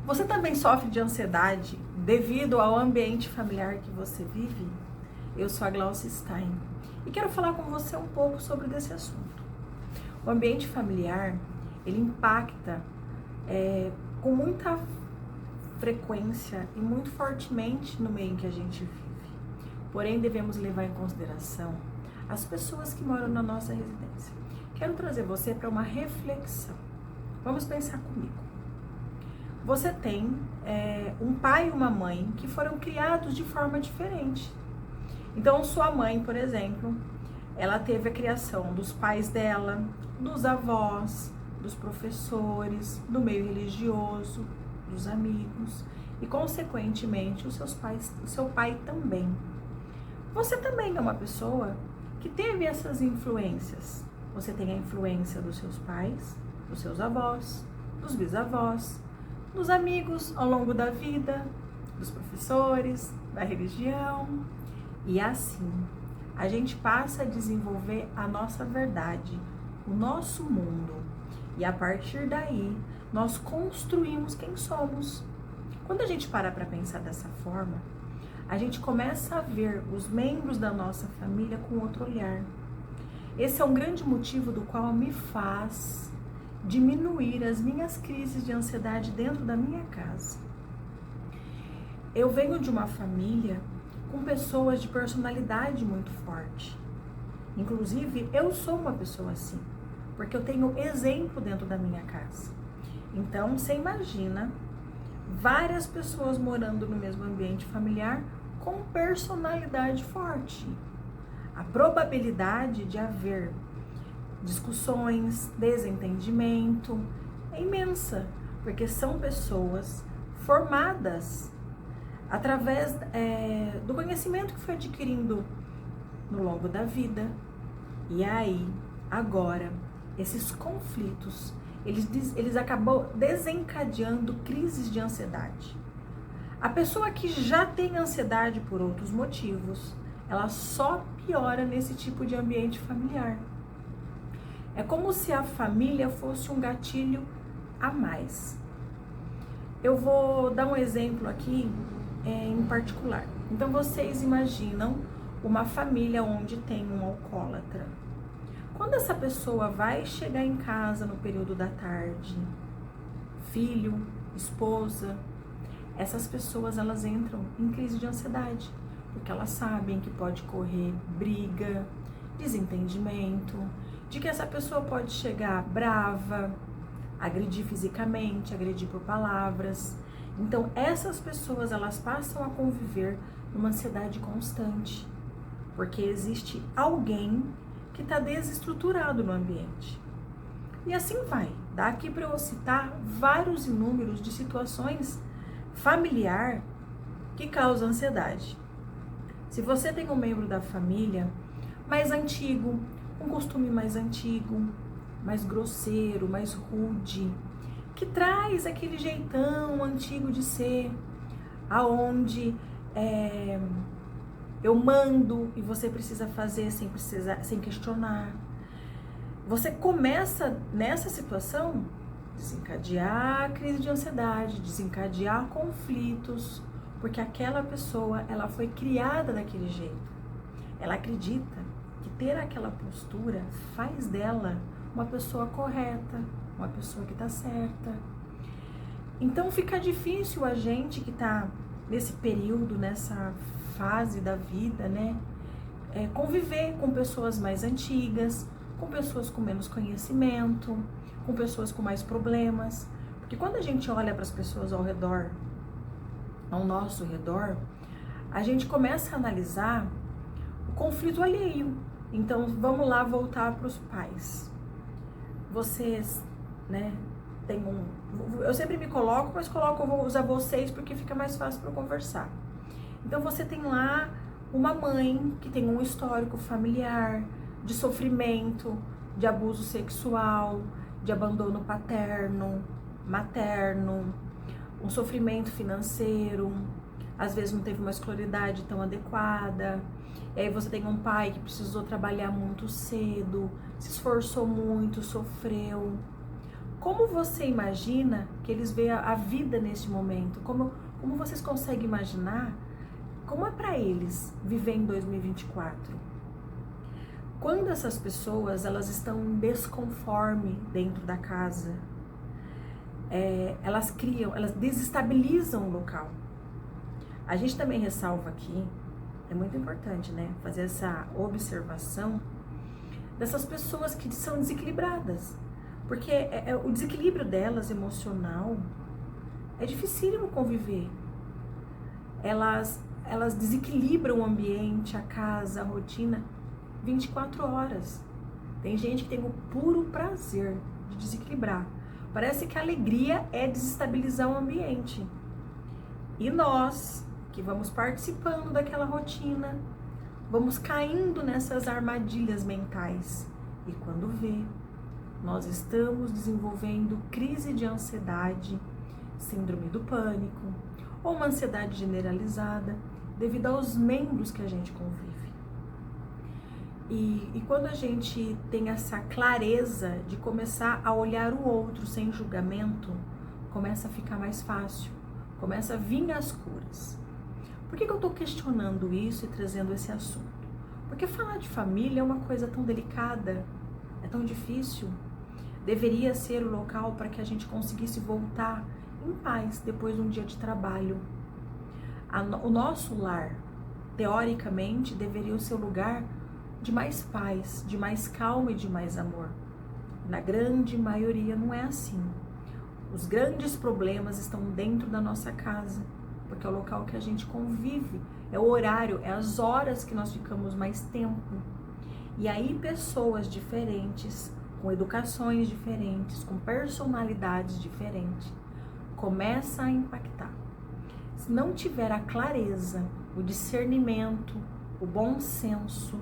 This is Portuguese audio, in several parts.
Você também sofre de ansiedade devido ao ambiente familiar que você vive? Eu sou a Glaucia Stein e quero falar com você um pouco sobre esse assunto. O ambiente familiar, ele impacta com muita frequência e muito fortemente no meio em que a gente vive. Porém, devemos levar em consideração as pessoas que moram na nossa residência. Quero trazer você para uma reflexão. Vamos pensar comigo. Você tem um pai e uma mãe que foram criados de forma diferente. Então, sua mãe, por exemplo, ela teve a criação dos pais dela, dos avós, dos professores, do meio religioso, dos amigos e, consequentemente, o seu pai também. Você também é uma pessoa que teve essas influências. Você tem a influência dos seus pais, dos seus avós, dos bisavós, dos amigos ao longo da vida, dos professores, da religião. E assim, a gente passa a desenvolver a nossa verdade, o nosso mundo. E a partir daí, nós construímos quem somos. Quando a gente para pensar dessa forma, a gente começa a ver os membros da nossa família com outro olhar. Esse é um grande motivo do qual me faz diminuir as minhas crises de ansiedade dentro da minha casa. Eu venho de uma família com pessoas de personalidade muito forte. Inclusive, eu sou uma pessoa assim, porque eu tenho exemplo dentro da minha casa. Então, você imagina várias pessoas morando no mesmo ambiente familiar com personalidade forte. A probabilidade de haver discussões, desentendimento é imensa, porque são pessoas formadas através do conhecimento que foi adquirindo no longo da vida. E aí, agora, esses conflitos, eles acabam desencadeando crises de ansiedade. A pessoa que já tem ansiedade por outros motivos, ela só piora nesse tipo de ambiente familiar. É como se a família fosse um gatilho a mais. Eu vou dar um exemplo aqui em particular. Então, vocês imaginam uma família onde tem um alcoólatra. Quando essa pessoa vai chegar em casa no período da tarde, filho, esposa, essas pessoas elas entram em crise de ansiedade, porque elas sabem que pode correr briga, desentendimento, de que essa pessoa pode chegar brava, agredir fisicamente, agredir por palavras. Então, essas pessoas, elas passam a conviver numa ansiedade constante, porque existe alguém que está desestruturado no ambiente. E assim vai. Dá aqui para eu citar vários inúmeros de situações familiar que causam ansiedade. Se você tem um membro da família mais antigo, um costume mais antigo, mais grosseiro, mais rude, que traz aquele jeitão antigo de ser, aonde eu mando e você precisa fazer sem questionar. Você começa nessa situação desencadear a crise de ansiedade, desencadear conflitos, porque aquela pessoa, ela foi criada daquele jeito. Ela acredita que ter aquela postura faz dela uma pessoa correta, uma pessoa que está certa. Então fica difícil a gente que está nesse período, nessa fase da vida, né, conviver com pessoas mais antigas, com pessoas com menos conhecimento, com pessoas com mais problemas. Porque quando a gente olha para as pessoas ao redor, ao nosso redor, a gente começa a analisar o conflito alheio. Então, vamos lá voltar para os pais. Vocês, né, tem eu sempre me coloco, mas eu vou usar vocês porque fica mais fácil para eu conversar. Então, você tem lá uma mãe que tem um histórico familiar de sofrimento, de abuso sexual, de abandono paterno, materno, um sofrimento financeiro, às vezes não teve uma escolaridade tão adequada. E aí você tem um pai que precisou trabalhar muito cedo, se esforçou muito, sofreu. Como você imagina que eles veem a vida neste momento? Como vocês conseguem imaginar como é para eles viver em 2024? Quando essas pessoas elas estão em desconforme dentro da casa, elas desestabilizam o local. A gente também ressalva aqui, é muito importante, né, fazer essa observação dessas pessoas que são desequilibradas, porque o desequilíbrio delas emocional é dificílimo conviver. Elas desequilibram o ambiente, a casa, a rotina 24 horas. Tem gente que tem o puro prazer de desequilibrar. Parece que a alegria é desestabilizar o ambiente. E nós, que vamos participando daquela rotina, vamos caindo nessas armadilhas mentais. E quando vê, nós estamos desenvolvendo crise de ansiedade, síndrome do pânico, ou uma ansiedade generalizada, devido aos membros que a gente convive. E quando a gente tem essa clareza de começar a olhar o outro sem julgamento, começa a ficar mais fácil, começa a vir as curas. Por que eu estou questionando isso e trazendo esse assunto? Porque falar de família é uma coisa tão delicada, é tão difícil. Deveria ser o local para que a gente conseguisse voltar em paz depois de um dia de trabalho. O nosso lar, teoricamente, deveria ser o lugar de mais paz, de mais calma e de mais amor. Na grande maioria não é assim. Os grandes problemas estão dentro da nossa casa, porque é o local que a gente convive, é o horário, é as horas que nós ficamos mais tempo. E aí pessoas diferentes, com educações diferentes, com personalidades diferentes, começa a impactar. Se não tiver a clareza, o discernimento, o bom senso,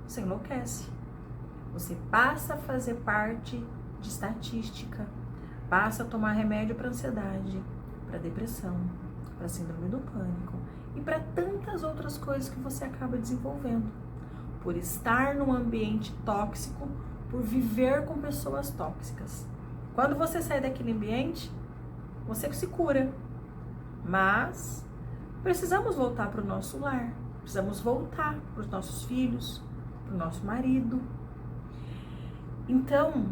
você enlouquece. Você passa a fazer parte de estatística, passa a tomar remédio para ansiedade, para depressão, para síndrome do pânico e para tantas outras coisas que você acaba desenvolvendo. Por estar num ambiente tóxico, por viver com pessoas tóxicas. Quando você sai daquele ambiente, você se cura. Mas precisamos voltar para o nosso lar, precisamos voltar para os nossos filhos, para o nosso marido. Então,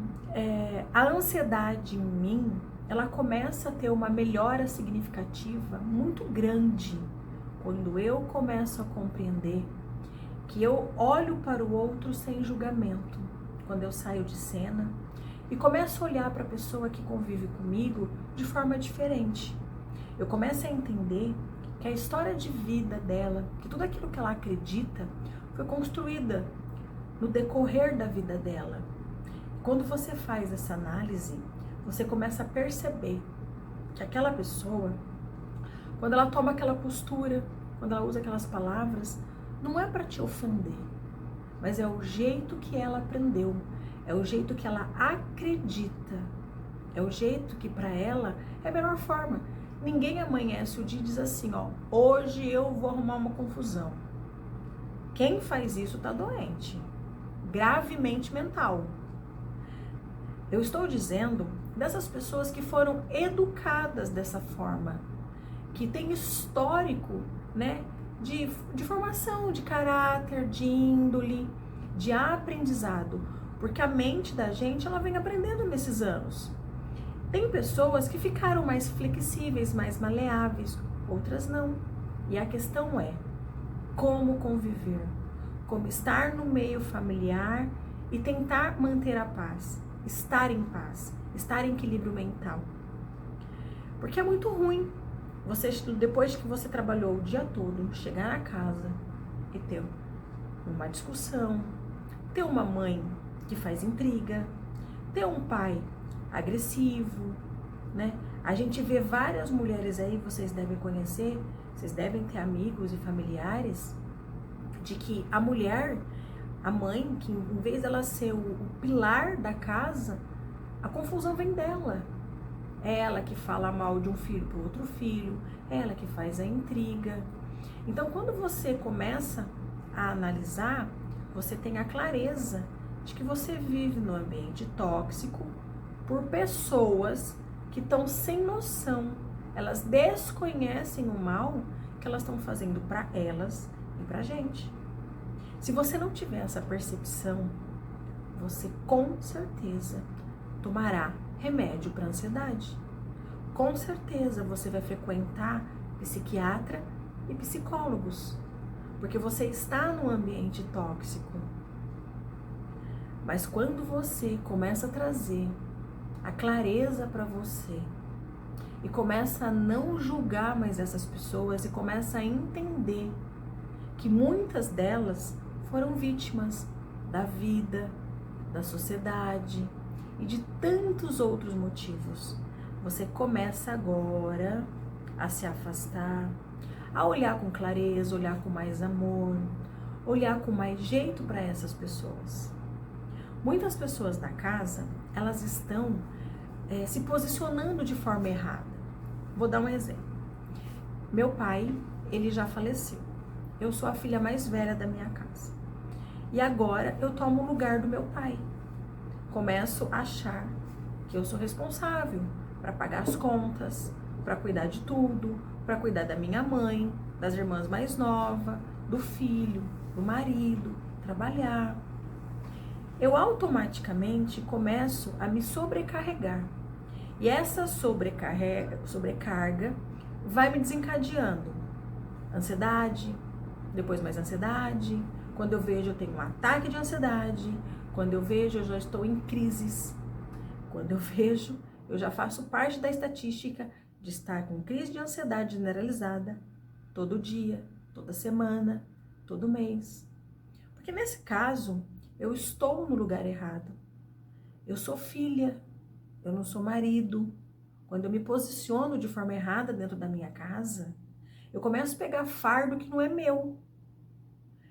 a ansiedade em mim, ela começa a ter uma melhora significativa muito grande quando eu começo a compreender que eu olho para o outro sem julgamento, quando eu saio de cena e começo a olhar para a pessoa que convive comigo de forma diferente. Eu começo a entender que a história de vida dela, que tudo aquilo que ela acredita, foi construída no decorrer da vida dela. Quando você faz essa análise, você começa a perceber que aquela pessoa, quando ela toma aquela postura, quando ela usa aquelas palavras, não é para te ofender, mas é o jeito que ela aprendeu, é o jeito que ela acredita, é o jeito que para ela é a melhor forma. Ninguém amanhece o dia e diz assim, ó, hoje eu vou arrumar uma confusão. Quem faz isso tá doente, gravemente mental. Eu estou dizendo dessas pessoas que foram educadas dessa forma, que tem histórico, né, de formação, de caráter, de índole, de aprendizado, porque a mente da gente, ela vem aprendendo nesses anos. Tem pessoas que ficaram mais flexíveis, mais maleáveis, outras não. E a questão é como conviver, como estar no meio familiar e tentar manter a paz, estar em paz, estar em equilíbrio mental. Porque é muito ruim você, depois que você trabalhou o dia todo, chegar na casa e ter uma discussão, ter uma mãe que faz intriga, ter um pai agressivo, né? A gente vê várias mulheres aí, vocês devem conhecer, vocês devem ter amigos e familiares, de que a mulher, a mãe, que em vez dela ser o pilar da casa, a confusão vem dela. É ela que fala mal de um filho para o outro filho, é ela que faz a intriga. Então, quando você começa a analisar, você tem a clareza de que você vive num ambiente tóxico por pessoas que estão sem noção. Elas desconhecem o mal que elas estão fazendo para elas e pra gente. Se você não tiver essa percepção, você com certeza tomará remédio para ansiedade. Com certeza você vai frequentar psiquiatra e psicólogos, porque você está num ambiente tóxico. Mas quando você começa a trazer a clareza para você e começa a não julgar mais essas pessoas e começa a entender que muitas delas foram vítimas da vida, da sociedade e de tantos outros motivos, você começa agora a se afastar, a olhar com clareza, olhar com mais amor, olhar com mais jeito para essas pessoas. Muitas pessoas da casa, elas estão se posicionando de forma errada. Vou dar um exemplo. Meu pai, ele já faleceu. Eu sou a filha mais velha da minha casa. E agora eu tomo o lugar do meu pai. Começo a achar que eu sou responsável para pagar as contas, para cuidar de tudo, para cuidar da minha mãe, das irmãs mais novas, do filho, do marido, trabalhar. Eu automaticamente começo a me sobrecarregar. E essa sobrecarga vai me desencadeando. Ansiedade, depois mais ansiedade. Quando eu vejo, eu tenho um ataque de ansiedade. Quando eu vejo, eu já estou em crises. Quando eu vejo, eu já faço parte da estatística de estar com crise de ansiedade generalizada todo dia, toda semana, todo mês. Porque nesse caso, eu estou no lugar errado. Eu sou filha, eu não sou marido. Quando eu me posiciono de forma errada dentro da minha casa, eu começo a pegar fardo que não é meu.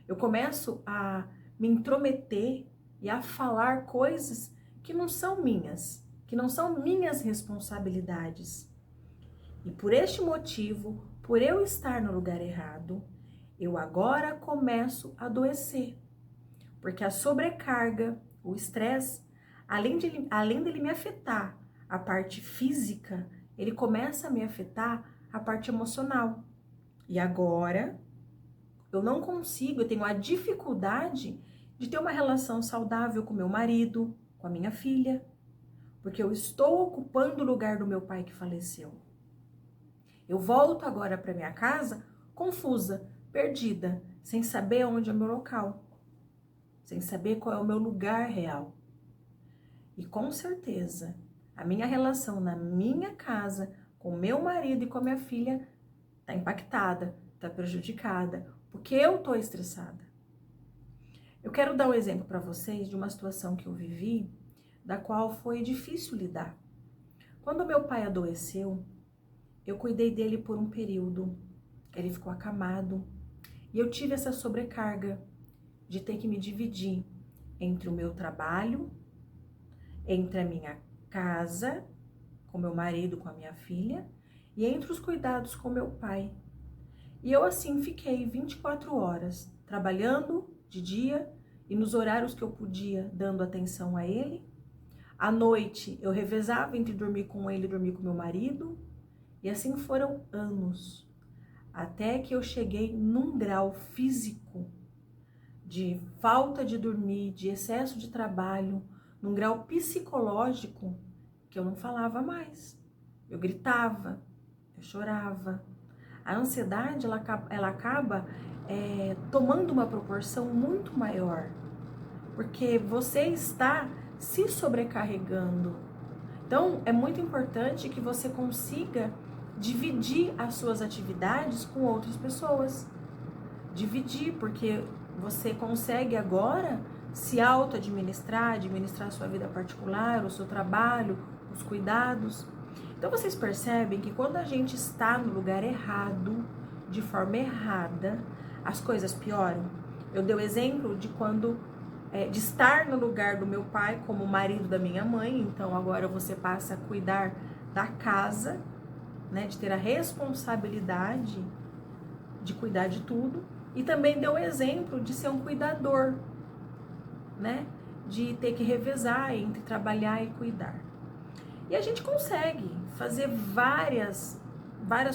Eu começo a me intrometer e a falar coisas que não são minhas, que não são minhas responsabilidades. E por este motivo, por eu estar no lugar errado, eu agora começo a adoecer. Porque a sobrecarga, o estresse, além dele me afetar a parte física, ele começa a me afetar a parte emocional. E agora, eu não consigo, eu tenho a dificuldade de ter uma relação saudável com meu marido, com a minha filha, porque eu estou ocupando o lugar do meu pai que faleceu. Eu volto agora para minha casa confusa, perdida, sem saber onde é o meu local, sem saber qual é o meu lugar real. E com certeza, a minha relação na minha casa, com meu marido e com a minha filha, está impactada, está prejudicada, porque eu estou estressada. Eu quero dar um exemplo para vocês de uma situação que eu vivi, da qual foi difícil lidar. Quando meu pai adoeceu, eu cuidei dele por um período, ele ficou acamado, e eu tive essa sobrecarga de ter que me dividir entre o meu trabalho, entre a minha casa, com meu marido, com a minha filha, e entre os cuidados com meu pai. E eu assim fiquei 24 horas trabalhando de dia e nos horários que eu podia, dando atenção a ele. À noite eu revezava entre dormir com ele e dormir com meu marido. E assim foram anos, até que eu cheguei num grau físico de falta de dormir, de excesso de trabalho, num grau psicológico que eu não falava mais. Eu gritava, eu chorava. A ansiedade, ela acaba tomando uma proporção muito maior, porque você está se sobrecarregando. Então, é muito importante que você consiga dividir as suas atividades com outras pessoas. Dividir, porque você consegue agora se auto-administrar, administrar a sua vida particular, o seu trabalho, os cuidados. Então, vocês percebem que quando a gente está no lugar errado, de forma errada, as coisas pioram. Eu dei o exemplo de de estar no lugar do meu pai como marido da minha mãe, então agora você passa a cuidar da casa, né, de ter a responsabilidade de cuidar de tudo, e também deu o exemplo de ser um cuidador, né, de ter que revezar entre trabalhar e cuidar. E a gente consegue fazer várias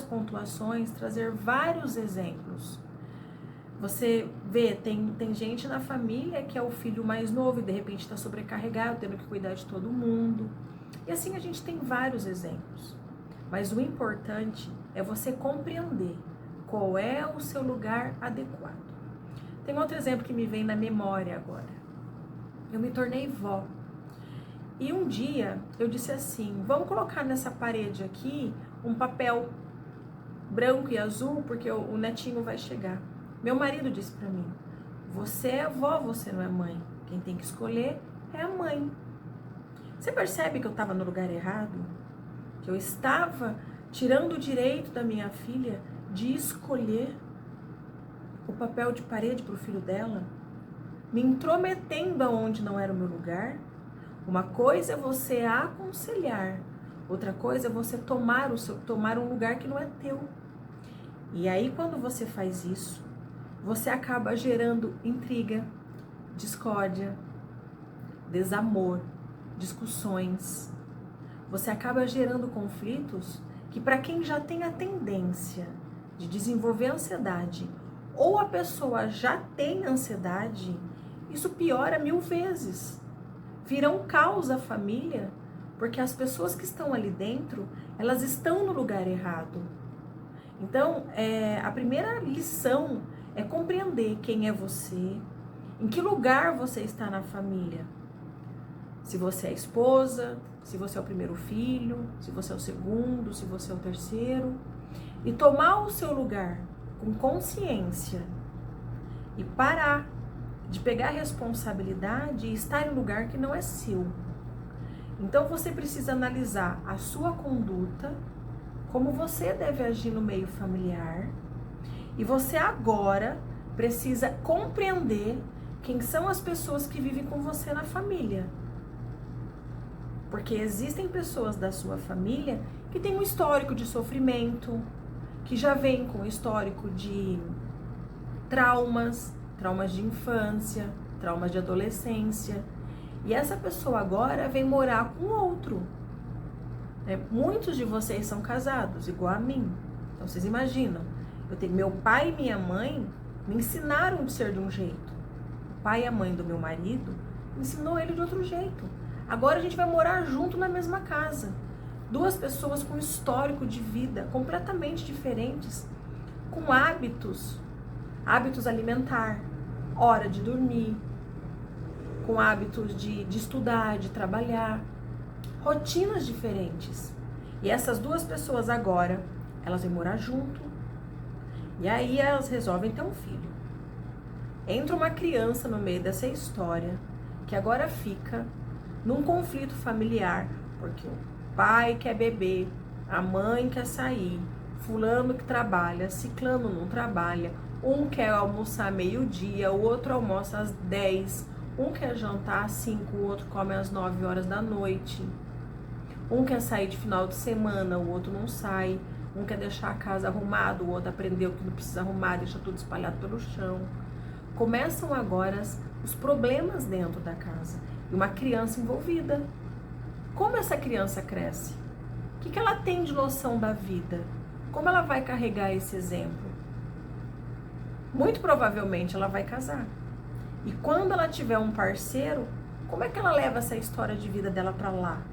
pontuações, trazer vários exemplos. Você vê, tem gente na família que é o filho mais novo e de repente está sobrecarregado, tendo que cuidar de todo mundo. E assim a gente tem vários exemplos. Mas o importante é você compreender qual é o seu lugar adequado. Tem outro exemplo que me vem na memória agora. Eu me tornei vó. E um dia eu disse assim, vamos colocar nessa parede aqui um papel branco e azul, porque o netinho vai chegar. Meu marido disse pra mim, você é avó, você não é mãe. Quem tem que escolher é a mãe. Você percebe que eu estava no lugar errado? Que eu estava tirando o direito da minha filha de escolher o papel de parede para o filho dela? Me intrometendo aonde não era o meu lugar? Uma coisa é você aconselhar, outra coisa é você tomar um lugar que não é teu. E aí quando você faz isso, você acaba gerando intriga, discórdia, desamor, discussões. Você acaba gerando conflitos que para quem já tem a tendência de desenvolver ansiedade ou a pessoa já tem ansiedade, isso piora 1000 vezes. Vira um caos a família, porque as pessoas que estão ali dentro, elas estão no lugar errado. Então, a primeira lição é compreender quem é você, em que lugar você está na família. Se você é a esposa, se você é o primeiro filho, se você é o segundo, se você é o terceiro. E tomar o seu lugar com consciência e parar de pegar responsabilidade e estar em um lugar que não é seu. Então você precisa analisar a sua conduta, como você deve agir no meio familiar, e você agora precisa compreender quem são as pessoas que vivem com você na família. Porque existem pessoas da sua família que têm um histórico de sofrimento, que já vem com histórico de traumas de infância, traumas de adolescência. E essa pessoa agora vem morar com outro. Muitos de vocês são casados, igual a mim. Então vocês imaginam, eu tenho meu pai e minha mãe me ensinaram de ser de um jeito. O pai e a mãe do meu marido ensinou ele de outro jeito. Agora a gente vai morar junto na mesma casa. Duas pessoas com histórico de vida completamente diferentes, com hábitos alimentar, hora de dormir, com hábitos de estudar, de trabalhar, rotinas diferentes. E essas duas pessoas agora, elas vão morar junto, e aí elas resolvem ter um filho. Entra uma criança no meio dessa história, que agora fica num conflito familiar, porque o pai quer beber, a mãe quer sair, fulano que trabalha, ciclano não trabalha, um quer almoçar meio-dia, o outro almoça às 10, um quer jantar às 5, o outro come às 9 horas da noite, um quer sair de final de semana, o outro não sai, um quer deixar a casa arrumada, o outro aprendeu que não precisa arrumar, deixa tudo espalhado pelo chão. Começam agora os problemas dentro da casa. E uma criança envolvida. Como essa criança cresce? O que ela tem de noção da vida? Como ela vai carregar esse exemplo? Muito provavelmente ela vai casar. E quando ela tiver um parceiro, como é que ela leva essa história de vida dela para lá?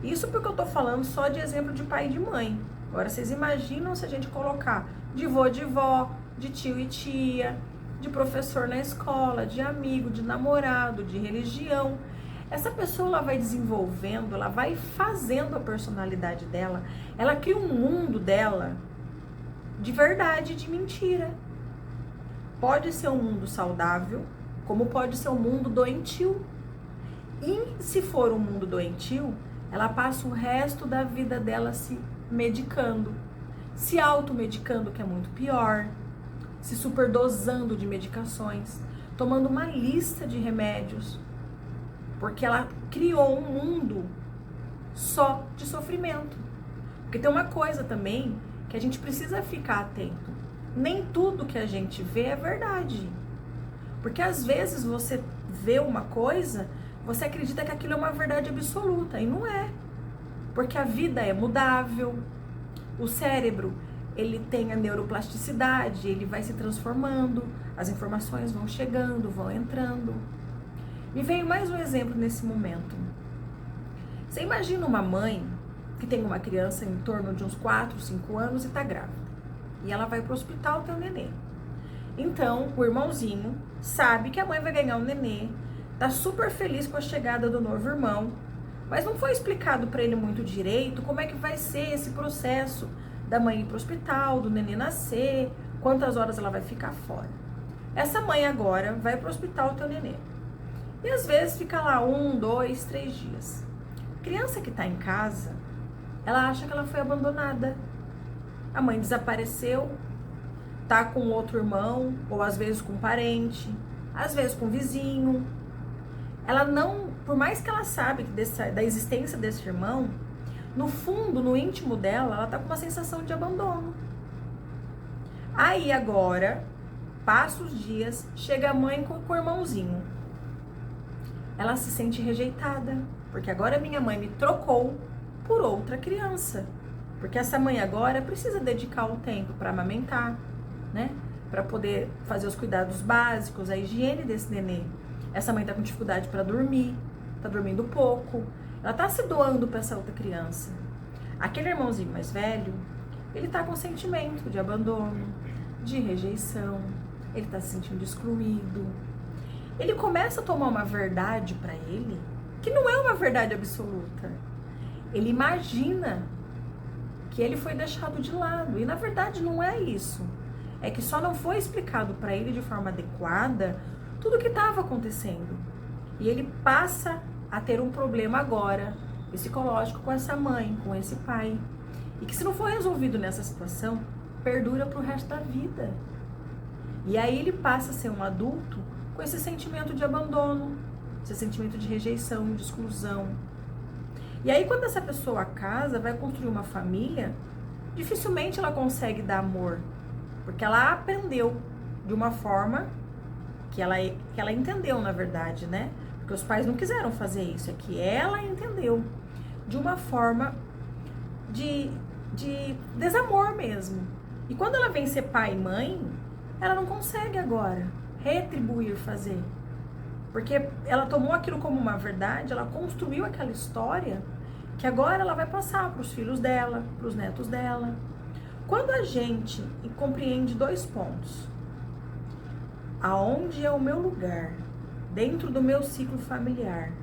Isso porque eu tô falando só de exemplo de pai e de mãe. Agora vocês imaginam se a gente colocar de vô, de vó, de tio e tia, de professor na escola, de amigo, de namorado, de religião. Essa pessoa ela vai desenvolvendo, ela vai fazendo a personalidade dela, ela cria um mundo dela de verdade e de mentira. Pode ser um mundo saudável, como pode ser um mundo doentio. E se for um mundo doentio, ela passa o resto da vida dela se medicando, se automedicando, que é muito pior, se superdosando de medicações, tomando uma lista de remédios, porque ela criou um mundo só de sofrimento. Porque tem uma coisa também que a gente precisa ficar atento. Nem tudo que a gente vê é verdade. Porque às vezes você vê uma coisa, você acredita que aquilo é uma verdade absoluta, e não é. porque a vida é mudável, o cérebro, ele tem a neuroplasticidade, ele vai se transformando, as informações vão chegando, vão entrando. Me veio mais um exemplo nesse momento. Você imagina uma mãe que tem uma criança em torno de uns 4, 5 anos e está grávida. E ela vai para o hospital ter um nenê. Então, o irmãozinho sabe que a mãe vai ganhar um nenê, tá super feliz com a chegada do novo irmão, mas não foi explicado para ele muito direito como é que vai ser esse processo da mãe ir para o hospital, do nenê nascer, quantas horas ela vai ficar fora. Essa mãe agora vai para o hospital ter o nenê. E às vezes fica lá 1, 2, 3 dias. A criança que está em casa, ela acha que ela foi abandonada. A mãe desapareceu, tá com outro irmão, ou às vezes com um parente, às vezes com um vizinho. Ela não, por mais que ela sabe da existência desse irmão, no fundo, no íntimo dela, ela tá com uma sensação de abandono. Aí agora, passa os dias, chega a mãe com o irmãozinho. Ela se sente rejeitada, porque agora minha mãe me trocou por outra criança. Porque essa mãe agora precisa dedicar um tempo para amamentar, né? Para poder fazer os cuidados básicos, a higiene desse nenê. Essa mãe tá com dificuldade para dormir, tá dormindo pouco. Ela tá se doando para essa outra criança. Aquele irmãozinho mais velho, ele tá com sentimento de abandono, de rejeição. Ele tá se sentindo excluído. Ele começa a tomar uma verdade para ele que não é uma verdade absoluta. Ele imagina que ele foi deixado de lado. E na verdade não é isso. É que só não foi explicado para ele de forma adequada tudo o que estava acontecendo. E ele passa a ter um problema agora psicológico com essa mãe, com esse pai. E que se não for resolvido nessa situação, perdura pro resto da vida. E aí ele passa a ser um adulto com esse sentimento de abandono, esse sentimento de rejeição, de exclusão. E aí quando essa pessoa casa, vai construir uma família, dificilmente ela consegue dar amor, porque ela aprendeu de uma forma que ela entendeu, na verdade, né? Porque os pais não quiseram fazer isso, é que ela entendeu de uma forma de desamor mesmo. E quando ela vem ser pai e mãe, ela não consegue agora retribuir, fazer. Porque ela tomou aquilo como uma verdade, ela construiu aquela história que agora ela vai passar para os filhos dela, para os netos dela. Quando a gente compreende 2 pontos, aonde é o meu lugar dentro do meu ciclo familiar,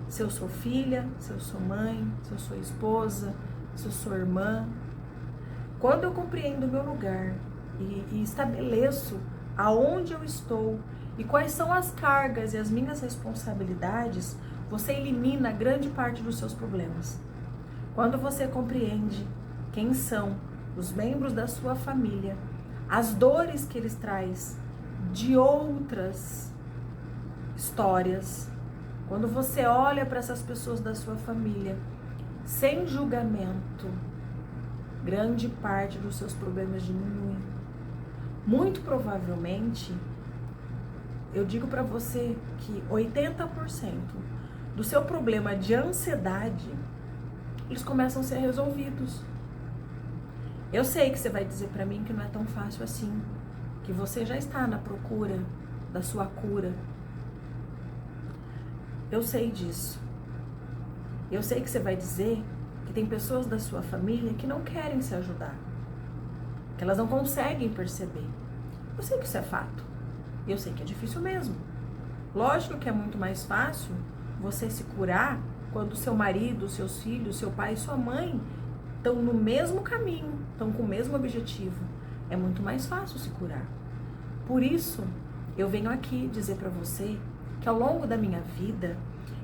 se eu sou filha, se eu sou mãe, se eu sou esposa, se eu sou irmã, quando eu compreendo o meu lugar e estabeleço aonde eu estou e quais são as cargas e as minhas responsabilidades, você elimina grande parte dos seus problemas. Quando você compreende quem são os membros da sua família, as dores que eles trazem de outras histórias, quando você olha para essas pessoas da sua família sem julgamento, grande parte dos seus problemas diminuem. Muito provavelmente, eu digo para você que 80% do seu problema de ansiedade, eles começam a ser resolvidos. Eu sei que você vai dizer para mim que não é tão fácil assim, que você já está na procura da sua cura. Eu sei disso. Eu sei que você vai dizer que tem pessoas da sua família que não querem se ajudar, que elas não conseguem perceber. Eu sei que isso é fato. Eu sei que é difícil mesmo. Lógico que é muito mais fácil você se curar quando seu marido, seus filhos, seu pai e sua mãe estão no mesmo caminho, estão com o mesmo objetivo. É muito mais fácil se curar. Por isso, eu venho aqui dizer para você que ao longo da minha vida,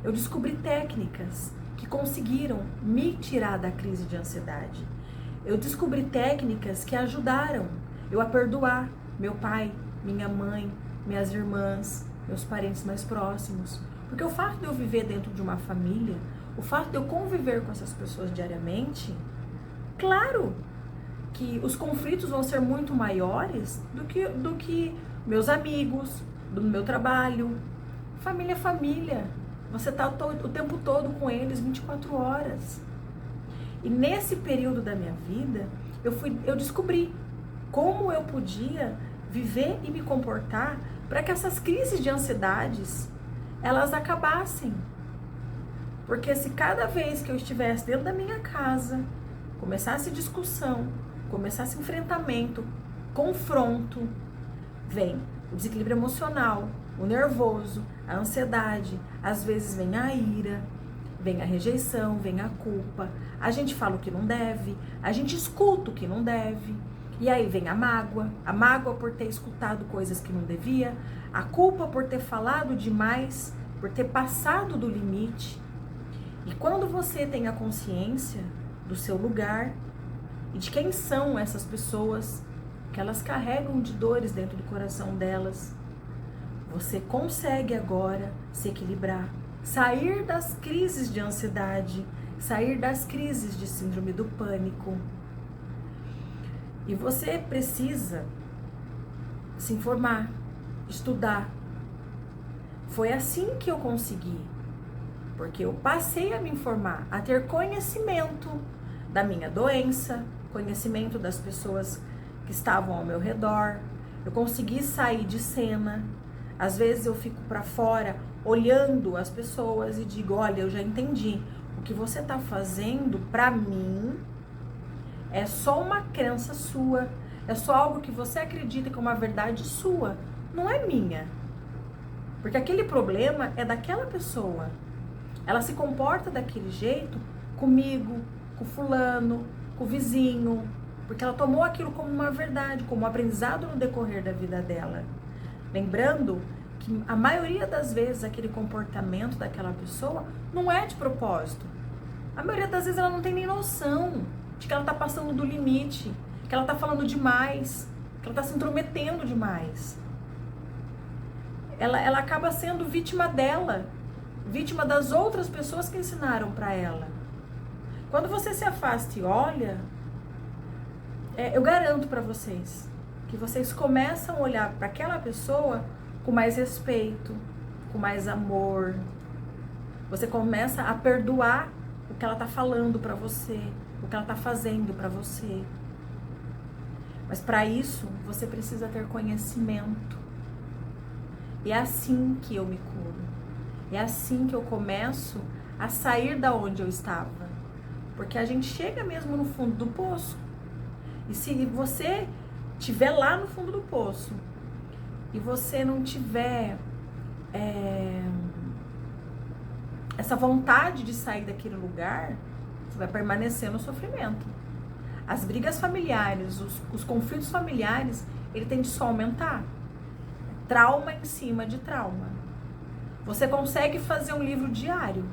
eu descobri técnicas que conseguiram me tirar da crise de ansiedade. Eu descobri técnicas que ajudaram eu a perdoar meu pai, minha mãe, minhas irmãs, meus parentes mais próximos. Porque o fato de eu viver dentro de uma família, o fato de eu conviver com essas pessoas diariamente, claro que os conflitos vão ser muito maiores do que meus amigos, do meu trabalho. Família é família. Você está o tempo todo com eles, 24 horas. E nesse período da minha vida, eu descobri como eu podia viver e me comportar para que essas crises de ansiedades, elas acabassem. Porque se cada vez que eu estivesse dentro da minha casa, começasse discussão, começasse enfrentamento, confronto, vem o desequilíbrio emocional, o nervoso, a ansiedade, às vezes vem a ira, vem a rejeição, vem a culpa, a gente fala o que não deve, a gente escuta o que não deve, e aí vem a mágoa por ter escutado coisas que não devia, a culpa por ter falado demais, por ter passado do limite. E quando você tem a consciência do seu lugar e de quem são essas pessoas, que elas carregam de dores dentro do coração delas, você consegue agora se equilibrar, sair das crises de ansiedade, sair das crises de síndrome do pânico. E você precisa se informar, estudar. Foi assim que eu consegui, porque eu passei a me informar, a ter conhecimento da minha doença, conhecimento das pessoas que estavam ao meu redor. Eu consegui sair de cena. Às vezes eu fico para fora olhando as pessoas e digo, olha, eu já entendi. O que você está fazendo para mim é só uma crença sua. É só algo que você acredita que é uma verdade sua. Não é minha. Porque aquele problema é daquela pessoa. Ela se comporta daquele jeito comigo, com fulano, com o vizinho. Porque ela tomou aquilo como uma verdade, como um aprendizado no decorrer da vida dela. Lembrando que a maioria das vezes aquele comportamento daquela pessoa não é de propósito. A maioria das vezes ela não tem nem noção de que ela está passando do limite, que ela está falando demais, que ela está se intrometendo demais. Ela acaba sendo vítima dela, vítima das outras pessoas que ensinaram para ela. Quando você se afasta e olha, eu garanto para vocês que vocês começam a olhar para aquela pessoa com mais respeito, com mais amor. Você começa a perdoar o que ela está falando para você, o que ela está fazendo para você. Mas para isso, você precisa ter conhecimento. E é assim que eu me curo. É assim que eu começo a sair da onde eu estava. Porque a gente chega mesmo no fundo do poço. E se você estiver lá no fundo do poço e você não tiver essa vontade de sair daquele lugar, você vai permanecer no sofrimento. As brigas familiares, os conflitos familiares, ele tende só a aumentar. Trauma em cima de trauma. Você consegue fazer um livro diário.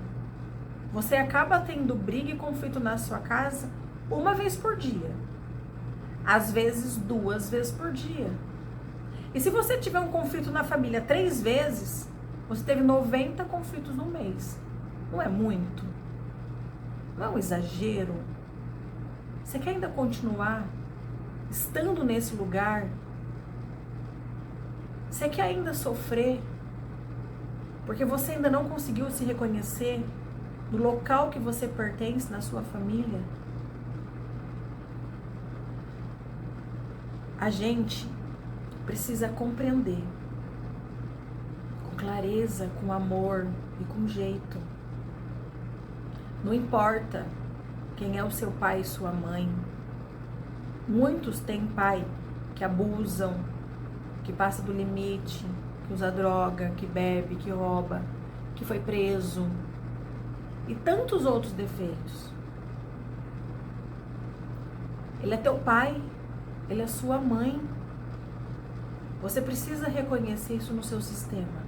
Você acaba tendo briga e conflito na sua casa uma vez por dia. Às vezes 2 vezes por dia. E se você tiver um conflito na família 3 vezes, você teve 90 conflitos no mês. Não é muito? Não é um exagero? Você quer ainda continuar estando nesse lugar? Você quer ainda sofrer? Porque você ainda não conseguiu se reconhecer no local que você pertence na sua família? A gente precisa compreender com clareza, com amor e com jeito. Não importa quem é o seu pai e sua mãe. Muitos têm pai que abusam, que passa do limite, que usa droga, que bebe, que rouba, que foi preso e tantos outros defeitos. Ele é teu pai, ele é sua mãe. Você precisa reconhecer isso no seu sistema.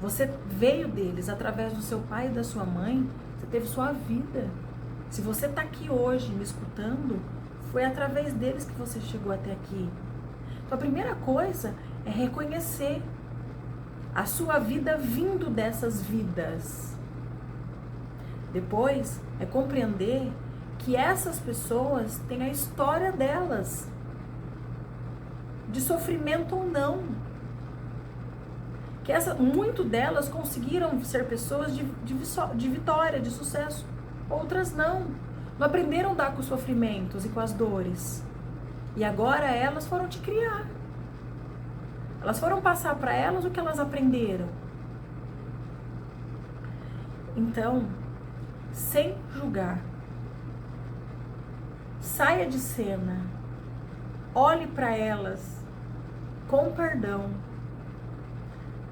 Você veio deles através do seu pai e da sua mãe, você teve sua vida. Se você está aqui hoje me escutando, foi através deles que você chegou até aqui. Então a primeira coisa é reconhecer a sua vida vindo dessas vidas. Depois é compreender que essas pessoas têm a história delas, de sofrimento ou não. Que muito delas conseguiram ser pessoas de vitória, de sucesso. outras não. Não aprenderam a lidar com os sofrimentos e com as dores. E agora elas foram te criar. Elas foram passar para elas o que elas aprenderam. Então, sem julgar, saia de cena, olhe para elas com perdão,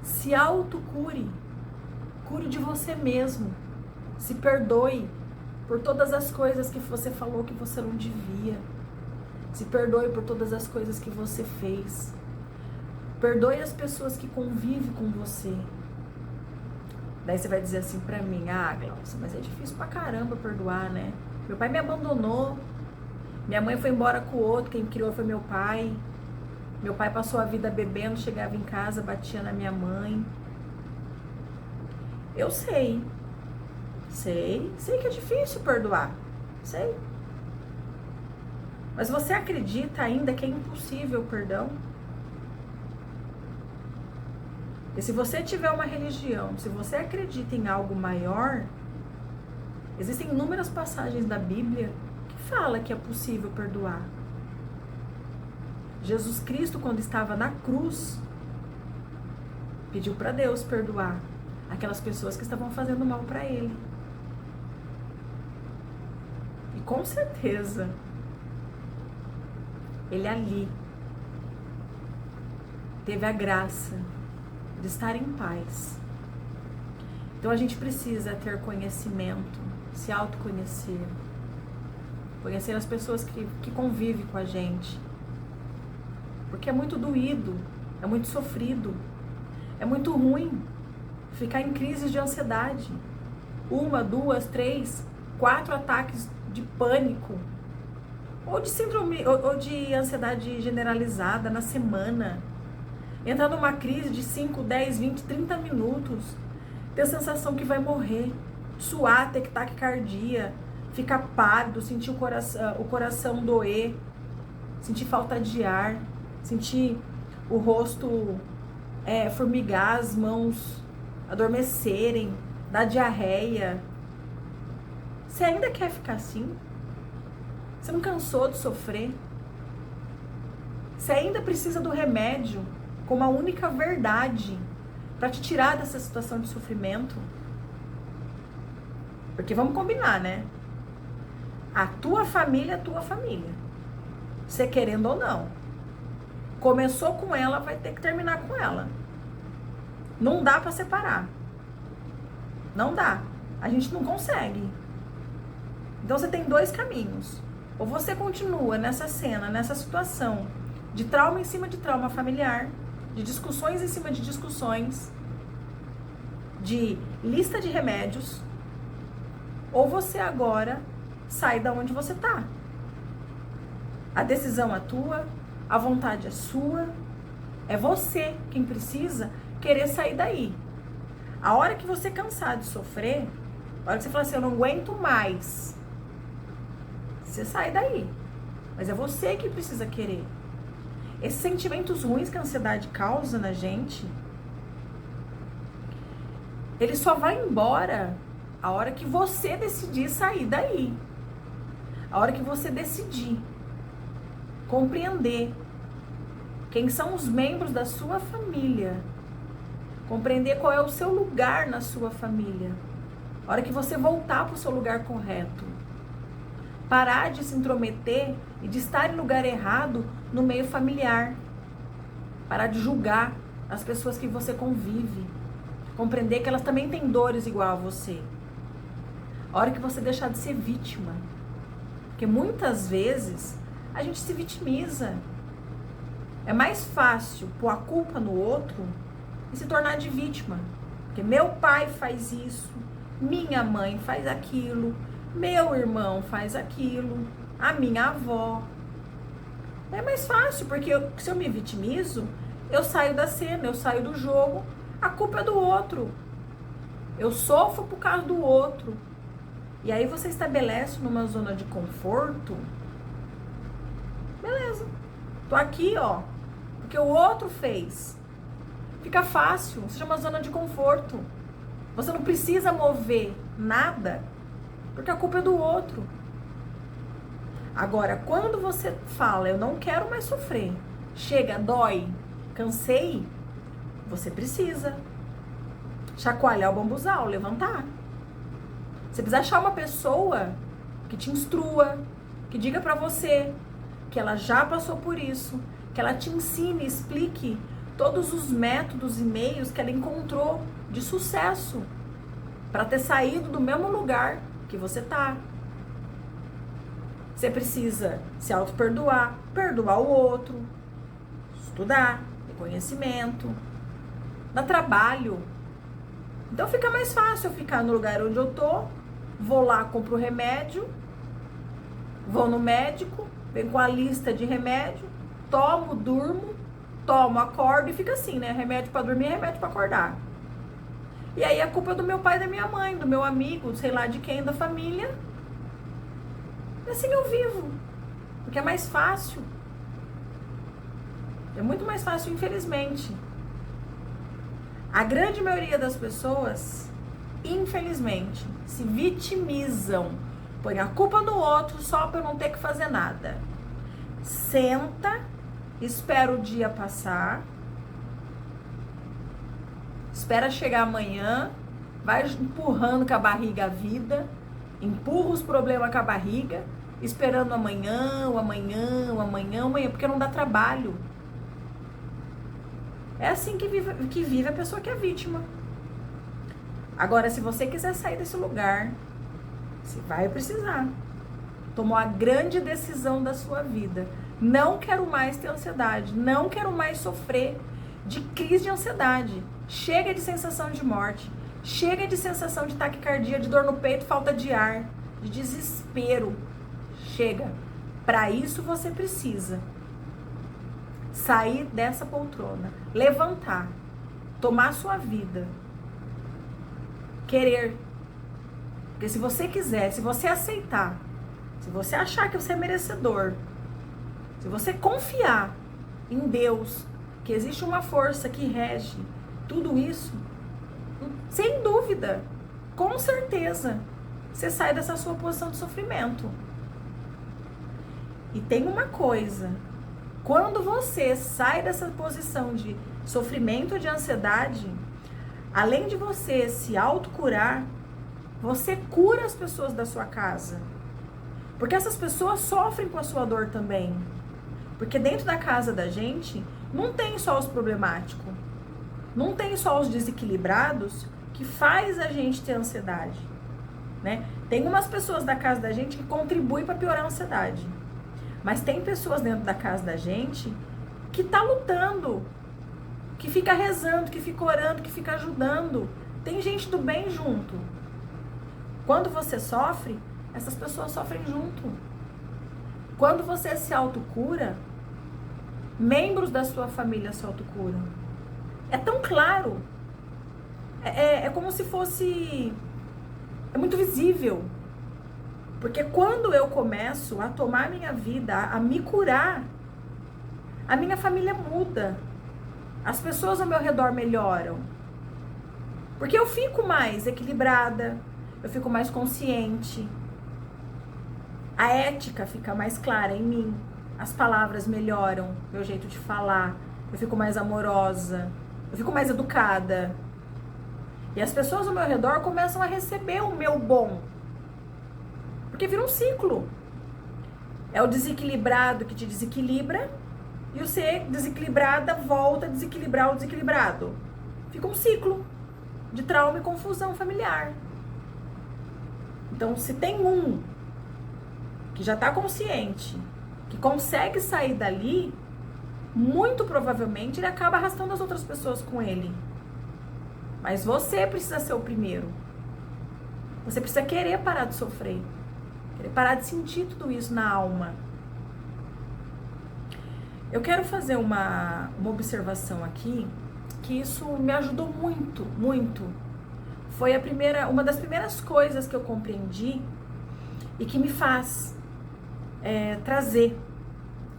se autocure, cure de você mesmo, se perdoe por todas as coisas que você falou que você não devia, se perdoe por todas as coisas que você fez, perdoe as pessoas que convivem com você. Daí você vai dizer assim pra mim, Glaucia, mas é difícil pra caramba perdoar, né? Meu pai me abandonou, minha mãe foi embora com o outro, quem me criou foi meu pai. Meu pai passou a vida bebendo, chegava em casa, batia na minha mãe. Eu sei que é difícil perdoar, sei. Mas você acredita ainda que é impossível o perdão? E se você tiver uma religião, se você acredita em algo maior, existem inúmeras passagens da Bíblia que fala que é possível perdoar. Jesus Cristo, quando estava na cruz, pediu para Deus perdoar aquelas pessoas que estavam fazendo mal para ele. E com certeza, ele ali teve a graça de estar em paz. Então a gente precisa ter conhecimento, se autoconhecer, conhecer as pessoas que convivem com a gente. Porque é muito doído, é muito sofrido, é muito ruim ficar em crises de ansiedade. 1, 2, 3, 4 ataques de pânico, ou de síndrome, ou de ansiedade generalizada na semana. Entrar numa crise de 5, 10, 20, 30 minutos, ter a sensação que vai morrer, suar, ter taquicardia, ficar pálido, sentir o coração doer, sentir falta de ar, sentir o rosto formigar, as mãos adormecerem, dar diarreia. Você ainda quer ficar assim? Você não cansou de sofrer? Você ainda precisa do remédio como a única verdade para te tirar dessa situação de sofrimento? Porque vamos combinar, né? A tua família é a tua família. Você querendo ou não. Começou com ela, vai ter que terminar com ela. Não dá para separar. Não dá. A gente não consegue. Então você tem 2 caminhos. Ou você continua nessa cena, nessa situação de trauma em cima de trauma familiar, de discussões em cima de discussões, de lista de remédios, ou você agora sai da onde você tá. A decisão é tua, a vontade é sua, é você quem precisa querer sair daí. A hora que você cansar de sofrer, a hora que você falar assim, eu não aguento mais, você sai daí. Mas é você que precisa querer. Esses sentimentos ruins que a ansiedade causa na gente, ele só vai embora a hora que você decidir sair daí. A hora que você decidir compreender quem são os membros da sua família, compreender qual é o seu lugar na sua família. A hora que você voltar para o seu lugar correto. Parar de se intrometer e de estar em lugar errado no meio familiar. Parar de julgar as pessoas que você convive. Compreender que elas também têm dores igual a você. A hora que você deixar de ser vítima. Porque muitas vezes a gente se vitimiza. É mais fácil pôr a culpa no outro e se tornar de vítima. Porque meu pai faz isso, minha mãe faz aquilo, meu irmão faz aquilo, a minha avó. É mais fácil, porque se eu me vitimizo, eu saio da cena, eu saio do jogo, a culpa é do outro. Eu sofro por causa do outro. E aí você estabelece numa zona de conforto. Beleza. Tô aqui, ó, porque o outro fez. Fica fácil, se chama zona de conforto. Você não precisa mover nada porque a culpa é do outro. Agora, quando você fala, eu não quero mais sofrer, chega, dói, cansei, você precisa chacoalhar o bambuzal, levantar. Você precisa achar uma pessoa que te instrua, que diga pra você que ela já passou por isso, que ela te ensine, explique todos os métodos e meios que ela encontrou de sucesso para ter saído do mesmo lugar que você tá. Você precisa se auto-perdoar, perdoar o outro, estudar, ter conhecimento, dar trabalho. Então fica mais fácil eu ficar no lugar onde eu tô, vou lá, compro o remédio, vou no médico, venho com a lista de remédio, tomo, durmo, tomo, acordo e fica assim, né? Remédio pra dormir, remédio pra acordar. E aí a culpa é do meu pai e da minha mãe, do meu amigo, sei lá de quem, da família. E assim eu vivo, porque é mais fácil. É muito mais fácil, infelizmente. A grande maioria das pessoas, infelizmente, se vitimizam, põe a culpa no outro só para eu não ter que fazer nada. Senta, espera o dia passar, espera chegar amanhã, vai empurrando com a barriga a vida, empurra os problemas com a barriga, esperando amanhã, porque não dá trabalho. É assim que vive a pessoa que é vítima. Agora, se você quiser sair desse lugar, você vai precisar. Tomou a grande decisão da sua vida. Não quero mais ter ansiedade, não quero mais sofrer de crise de ansiedade. Chega de sensação de morte, chega de sensação de taquicardia, de dor no peito, falta de ar, de desespero. Chega. Para isso você precisa sair dessa poltrona, levantar, tomar sua vida, querer. Porque se você quiser, se você aceitar, se você achar que você é merecedor, se você confiar em Deus, que existe uma força que rege tudo isso, sem dúvida, com certeza, você sai dessa sua posição de sofrimento. E tem uma coisa, quando você sai dessa posição de sofrimento, de ansiedade, além de você se autocurar, você cura as pessoas da sua casa. Porque essas pessoas sofrem com a sua dor também. Porque dentro da casa da gente, não tem só os problemáticos. Não tem só os desequilibrados que faz a gente ter ansiedade, né? Tem umas pessoas da casa da gente que contribuem para piorar a ansiedade. Mas tem pessoas dentro da casa da gente que tá lutando, que fica rezando, que fica orando, que fica ajudando. Tem gente do bem junto. Quando você sofre, essas pessoas sofrem junto. Quando você se autocura, membros da sua família se autocuram. É tão claro. É como se fosse... É muito visível. Porque quando eu começo a tomar minha vida, a me curar, a minha família muda. As pessoas ao meu redor melhoram. Porque eu fico mais equilibrada, eu fico mais consciente. A ética fica mais clara em mim. As palavras melhoram, meu jeito de falar. Eu fico mais amorosa, eu fico mais educada. E as pessoas ao meu redor começam a receber o meu bom. Porque vira um ciclo. É o desequilibrado que te desequilibra e o ser desequilibrada volta a desequilibrar o desequilibrado. Fica um ciclo de trauma e confusão familiar. Então, se tem um que já está consciente, que consegue sair dali, muito provavelmente ele acaba arrastando as outras pessoas com ele. Mas você precisa ser o primeiro. Você precisa querer parar de sofrer. Querer parar de sentir tudo isso na alma. Eu quero fazer uma observação aqui, que isso me ajudou muito, muito. Foi uma das primeiras coisas que eu compreendi e que me faz trazer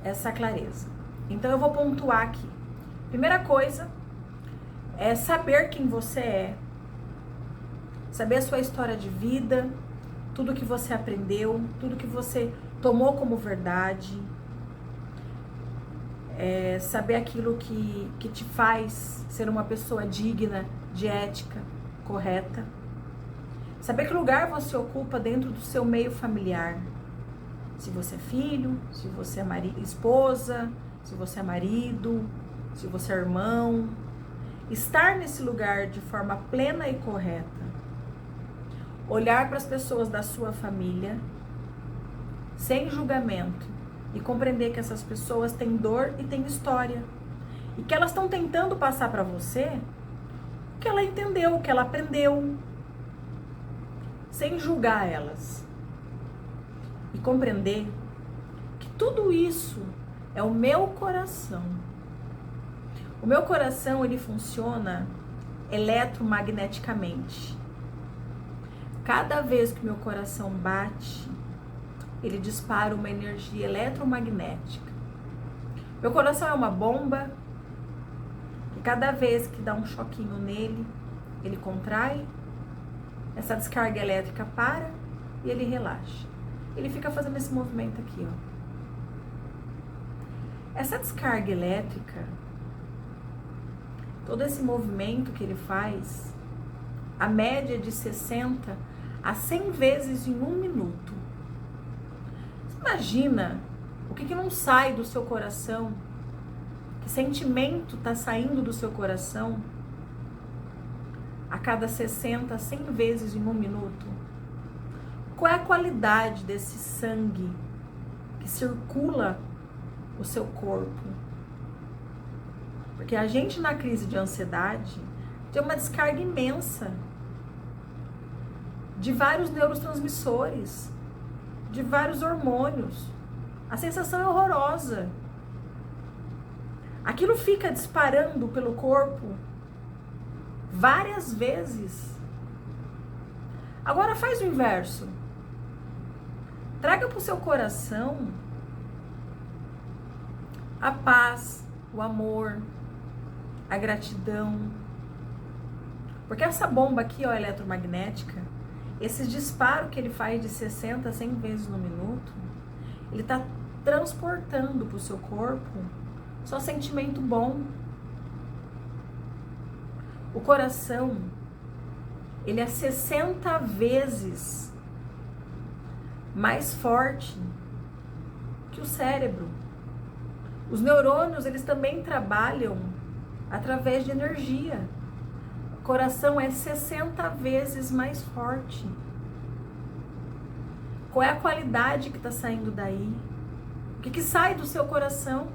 essa clareza. Então eu vou pontuar aqui. Primeira coisa é saber quem você é, saber a sua história de vida, tudo que você aprendeu, tudo que você tomou como verdade, saber aquilo que te faz ser uma pessoa digna, de ética, correta. Saber que lugar você ocupa dentro do seu meio familiar. Se você é filho, se você é esposa, se você é marido, se você é irmão. Estar nesse lugar de forma plena e correta. Olhar para as pessoas da sua família sem julgamento e compreender que essas pessoas têm dor e têm história. E que elas estão tentando passar para você o que ela entendeu, o que ela aprendeu. Sem julgar elas. E compreender que tudo isso é o meu coração. O meu coração, ele funciona eletromagneticamente. Cada vez que meu coração bate, ele dispara uma energia eletromagnética. Meu coração é uma bomba, e cada vez que dá um choquinho nele, ele contrai, essa descarga elétrica para e ele relaxa. Ele fica fazendo esse movimento aqui, ó. Essa descarga elétrica, todo esse movimento que ele faz, a média de 60 a 100 vezes em 1 minuto. Você imagina o que não sai do seu coração? Que sentimento está saindo do seu coração a cada 60, 100 vezes em 1 minuto? Qual é a qualidade desse sangue que circula o seu corpo? Porque a gente na crise de ansiedade tem uma descarga imensa de vários neurotransmissores, de vários hormônios. A sensação é horrorosa. Aquilo fica disparando pelo corpo várias vezes. Agora faz o inverso. Traga para o seu coração a paz, o amor, a gratidão. Porque essa bomba aqui, ó, eletromagnética, esse disparo que ele faz de 60 a 100 vezes no minuto, ele está transportando para o seu corpo só sentimento bom. O coração, ele é 60 vezes mais forte que o cérebro. Os neurônios, eles também trabalham através de energia. O coração é 60 vezes mais forte. Qual é a qualidade que está saindo daí? O que sai do seu coração?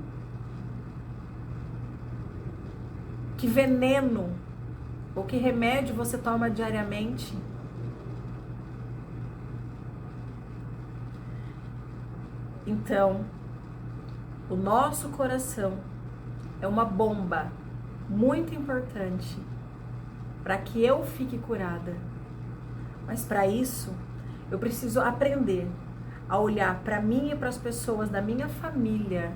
Que veneno ou que remédio você toma diariamente? Então, o nosso coração é uma bomba muito importante para que eu fique curada. Mas para isso, eu preciso aprender a olhar para mim e para as pessoas da minha família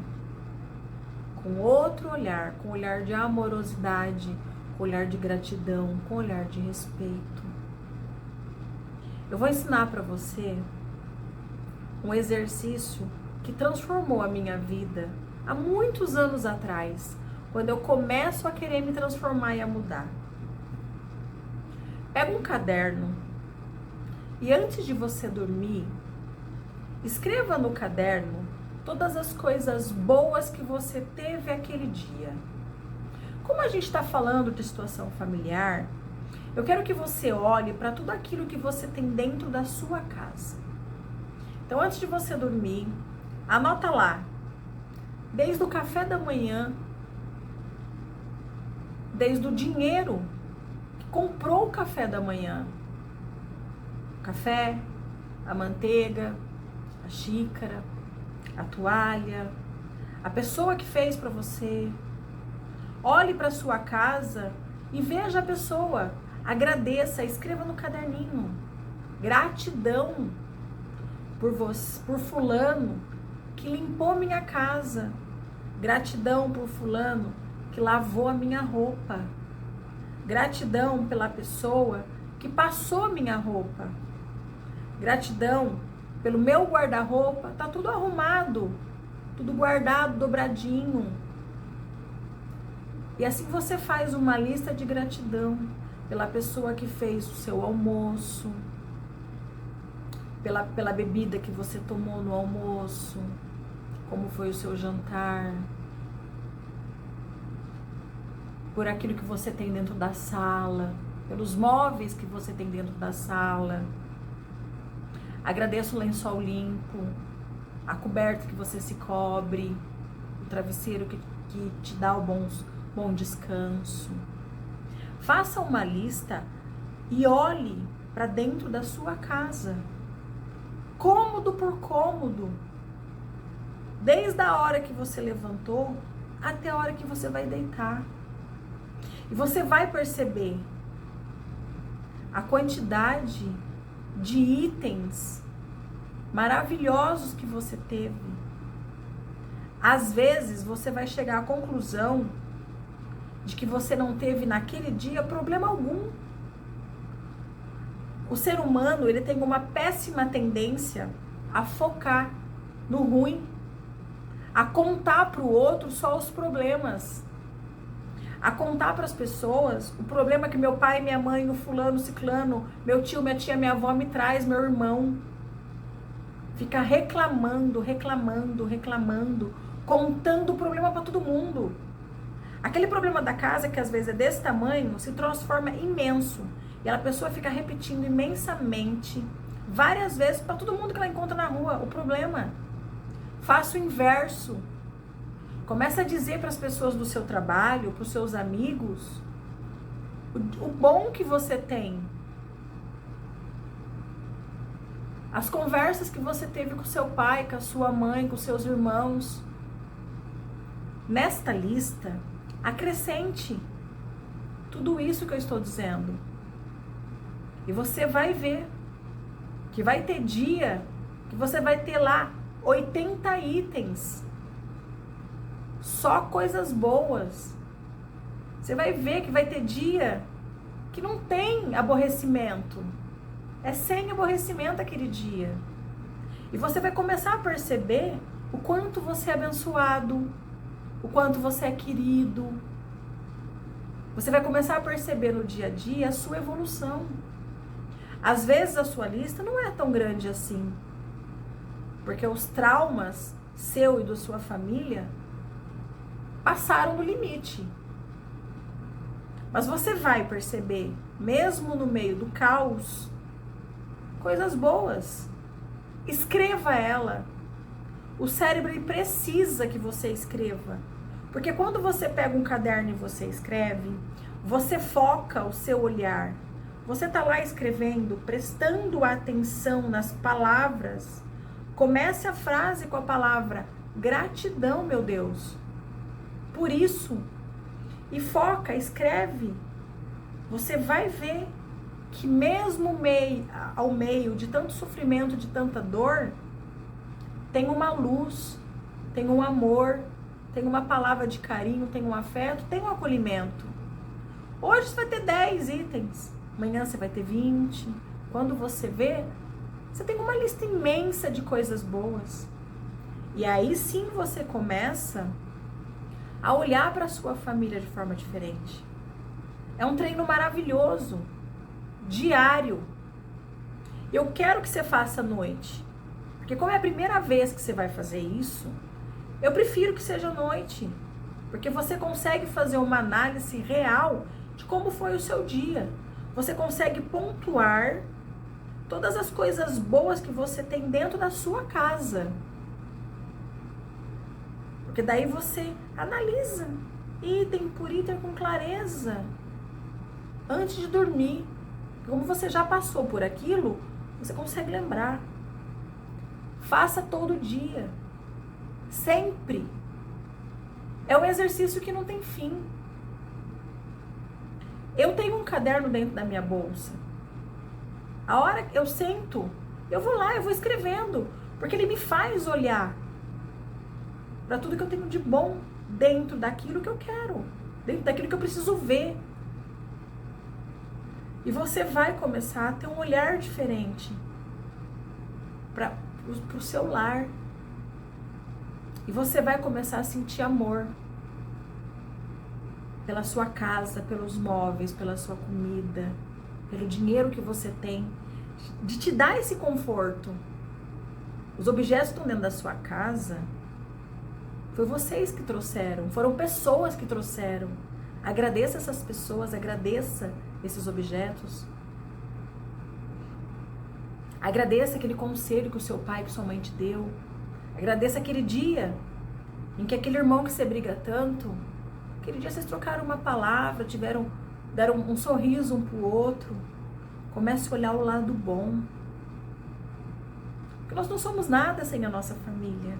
com outro olhar, com olhar de amorosidade, com olhar de gratidão, com olhar de respeito. Eu vou ensinar para você um exercício que transformou a minha vida há muitos anos atrás, quando eu começo a querer me transformar e a mudar. Pega um caderno e antes de você dormir, escreva no caderno todas as coisas boas que você teve aquele dia. Como a gente está falando de situação familiar, eu quero que você olhe para tudo aquilo que você tem dentro da sua casa. Então, antes de você dormir, anota lá, desde o café da manhã, desde o dinheiro que comprou o café da manhã, o café, a manteiga, a xícara, a toalha, a pessoa que fez para você. Olhe para sua casa e veja a pessoa, agradeça, escreva no caderninho, gratidão por fulano que limpou minha casa, gratidão por fulano que lavou a minha roupa, gratidão pela pessoa que passou minha roupa, Gratidão pelo meu guarda-roupa, tá tudo arrumado, tudo guardado, dobradinho. E assim você faz uma lista de gratidão pela pessoa que fez o seu almoço, pela bebida que você tomou no almoço, como foi o seu jantar, por aquilo que você tem dentro da sala, pelos móveis que você tem dentro da sala. Agradeço o lençol limpo, a coberta que você se cobre, o travesseiro que te dá o bom descanso. Faça uma lista e olhe para dentro da sua casa, cômodo por cômodo, desde a hora que você levantou até a hora que você vai deitar. E você vai perceber a quantidade de itens maravilhosos que você teve. Às vezes você vai chegar à conclusão de que você não teve naquele dia problema algum. O ser humano, ele tem uma péssima tendência a focar no ruim, a contar para o outro só os problemas, a contar para as pessoas o problema que meu pai, minha mãe, o fulano, o ciclano, meu tio, minha tia, minha avó me traz, meu irmão. Fica reclamando, contando o problema para todo mundo. Aquele problema da casa, que às vezes é desse tamanho, se transforma imenso. E a pessoa fica repetindo imensamente, várias vezes, para todo mundo que ela encontra na rua, o problema. Faça o inverso. Começa a dizer para as pessoas do seu trabalho, para os seus amigos, o bom que você tem. As conversas que você teve com seu pai, com a sua mãe, com seus irmãos. Nesta lista, acrescente tudo isso que eu estou dizendo. E você vai ver que vai ter dia que você vai ter lá 80 itens. Só coisas boas. Você vai ver que vai ter dia que não tem aborrecimento. É sem aborrecimento aquele dia. E você vai começar a perceber o quanto você é abençoado, o quanto você é querido. Você vai começar a perceber no dia a dia a sua evolução. Às vezes a sua lista não é tão grande assim, porque os traumas seu e da sua família passaram do limite. Mas você vai perceber, mesmo no meio do caos, coisas boas. Escreva ela. O cérebro ele precisa que você escreva. Porque quando você pega um caderno e você escreve, você foca o seu olhar. Você está lá escrevendo, prestando atenção nas palavras. Comece a frase com a palavra gratidão, meu Deus. Por isso. E foca, escreve. Você vai ver que mesmo ao meio de tanto sofrimento, de tanta dor, tem uma luz, tem um amor, tem uma palavra de carinho, tem um afeto, tem um acolhimento. Hoje você vai ter 10 itens, amanhã você vai ter 20. Quando você vê, você tem uma lista imensa de coisas boas. E aí sim você começa a olhar para a sua família de forma diferente. É um treino maravilhoso, diário. Eu quero que você faça à noite, porque como é a primeira vez que você vai fazer isso, eu prefiro que seja à noite, porque você consegue fazer uma análise real de como foi o seu dia. Você consegue pontuar todas as coisas boas que você tem dentro da sua casa. Porque daí você analisa item por item com clareza antes de dormir. Como você já passou por aquilo, você consegue lembrar. Faça todo dia. Sempre. É um exercício que não tem fim. Eu tenho um caderno dentro da minha bolsa. A hora que eu sento, eu vou lá, eu vou escrevendo. Porque ele me faz olhar para tudo que eu tenho de bom dentro daquilo que eu quero. Dentro daquilo que eu preciso ver. E você vai começar a ter um olhar diferente para o seu lar. E você vai começar a sentir amor pela sua casa, pelos móveis, pela sua comida, pelo dinheiro que você tem, de te dar esse conforto. Os objetos que estão dentro da sua casa, foi vocês que trouxeram, foram pessoas que trouxeram. Agradeça essas pessoas, agradeça esses objetos. Agradeça aquele conselho que o seu pai, que sua mãe te deu. Agradeça aquele dia em que aquele irmão que você briga tanto, aquele dia vocês trocaram uma palavra, deram um sorriso um pro outro. Comece a olhar o lado bom. Porque nós não somos nada sem a nossa família.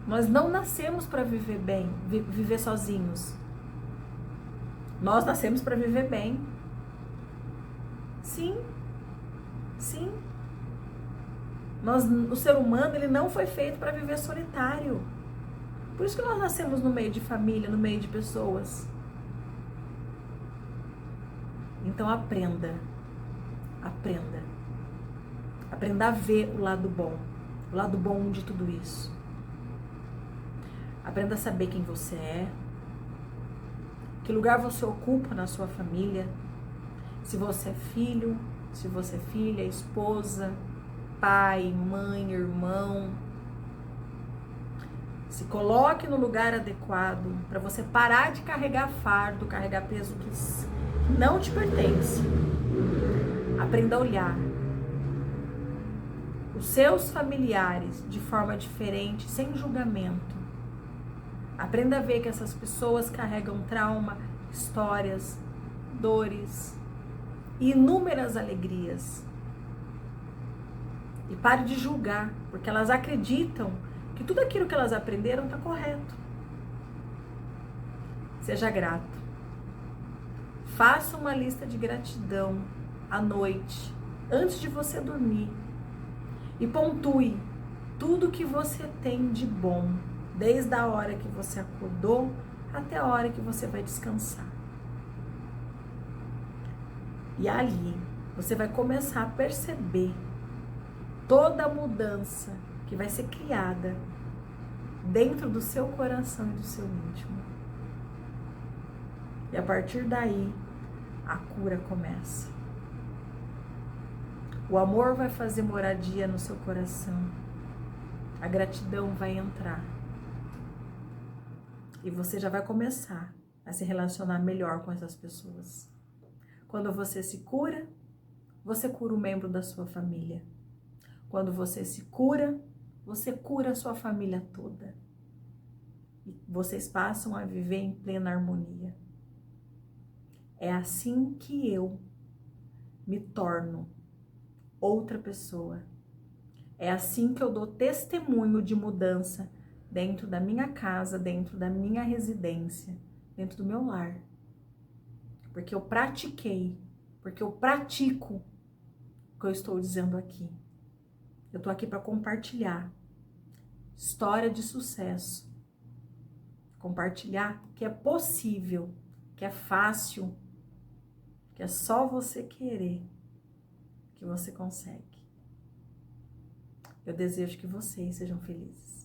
Nós não nascemos para viver bem, viver sozinhos. Nós nascemos para viver bem. Sim. Sim. O ser humano, ele não foi feito para viver solitário. Por isso que nós nascemos no meio de família, no meio de pessoas. Então aprenda. Aprenda. Aprenda a ver o lado bom de tudo isso. Aprenda a saber quem você é, que lugar você ocupa na sua família, se você é filho, se você é filha, esposa, pai, mãe, irmão. Se coloque no lugar adequado para você parar de carregar fardo, carregar peso que não te pertence. Aprenda a olhar os seus familiares de forma diferente, sem julgamento. Aprenda a ver que essas pessoas carregam trauma, histórias, dores e inúmeras alegrias. E pare de julgar, porque elas acreditam que tudo aquilo que elas aprenderam está correto. Seja grato. Faça uma lista de gratidão à noite, antes de você dormir. E pontue tudo que você tem de bom, desde a hora que você acordou até a hora que você vai descansar. E ali você vai começar a perceber toda a mudança que vai ser criada dentro do seu coração e do seu íntimo. E a partir daí, a cura começa. O amor vai fazer moradia no seu coração. A gratidão vai entrar. E você já vai começar a se relacionar melhor com essas pessoas. Quando você se cura, você cura um membro da sua família. Quando você se cura, você cura a sua família toda. E vocês passam a viver em plena harmonia. É assim que eu me torno outra pessoa. É assim que eu dou testemunho de mudança dentro da minha casa, dentro da minha residência, dentro do meu lar. Porque eu pratiquei, porque eu pratico o que eu estou dizendo aqui. Eu estou aqui para compartilhar história de sucesso. Compartilhar que é possível, que é fácil, que é só você querer que você consegue. Eu desejo que vocês sejam felizes.